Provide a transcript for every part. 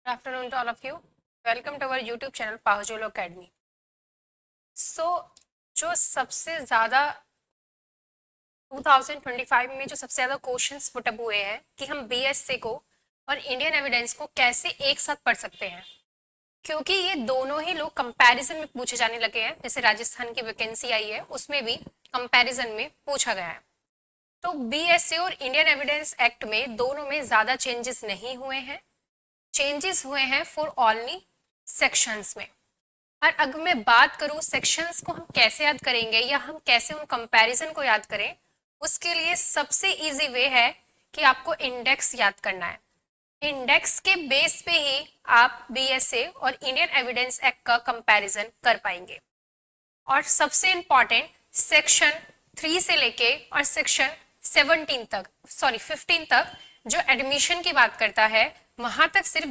Good afternoon to all of you. Welcome to our YouTube channel Pahojolo Academy. जो सबसे ज़्यादा 2025 में जो सबसे ज़्यादा क्वेश्चंस पुटअप हुए हैं कि हम बीएससी को और इंडियन एविडेंस को कैसे एक साथ पढ़ सकते हैं, क्योंकि ये दोनों ही लोग कंपैरिजन में पूछे जाने लगे हैं। जैसे राजस्थान की वैकेंसी आई है उसमें भी कंपैरिजन में पूछा गया है। तो बीएससी और इंडियन एविडेंस एक्ट में दोनों में ज़्यादा चेंजेस नहीं हुए हैं। चेंजेस हुए हैं फॉर ओनली सेक्शंस में। और अगर मैं बात करूं सेक्शंस को हम कैसे याद करेंगे या हम कैसे उन कंपैरिजन को याद करें, उसके लिए सबसे इजी वे है कि आपको इंडेक्स याद करना है। इंडेक्स के बेस पे ही आप बीएसए और इंडियन एविडेंस एक्ट का कंपैरिजन कर पाएंगे। और सबसे इंपॉर्टेंट सेक्शन 3 से लेके और सेक्शन 15 तक जो एडमिशन की बात करता है, वहां तक सिर्फ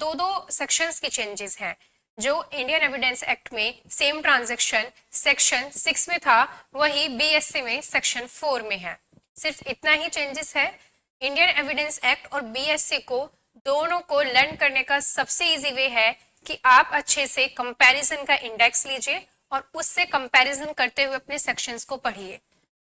दो सेक्शंस की चेंजेस हैं। जो इंडियन एविडेंस एक्ट में सेम ट्रांजैक्शन सेक्शन 6 में था, वही बीएससी में सेक्शन 4 में है। सिर्फ इतना ही चेंजेस है। इंडियन एविडेंस एक्ट और बीएससी को दोनों को लर्न करने का सबसे इजी वे है कि आप अच्छे से कंपैरिजन का इंडेक्स लीजिए और उससे कंपैरिजन करते हुए अपने सेक्शंस को पढ़िए।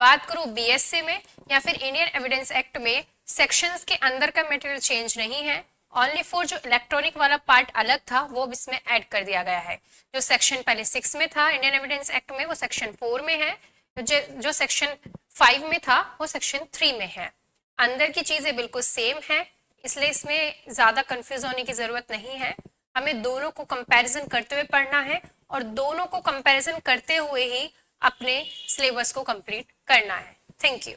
बात करूं बीएससी में या फिर इंडियन एविडेंस एक्ट में, सेक्शंस के अंदर का मटेरियल चेंज नहीं है। ओनली फॉर जो इलेक्ट्रॉनिक वाला पार्ट अलग था वो इसमें ऐड कर दिया गया है। जो सेक्शन पहले 6 में था इंडियन एविडेंस एक्ट में, वो सेक्शन 4 में है। जो सेक्शन 5 में था वो सेक्शन 3 में है। अंदर की चीजें बिल्कुल सेम है, इसलिए इसमें ज्यादा कंफ्यूज होने की जरूरत नहीं है। हमें दोनों को कंपैरिजन करते हुए पढ़ना है और दोनों को कंपैरिजन करते हुए ही अपने सिलेबस को कंप्लीट करना है। Thank you.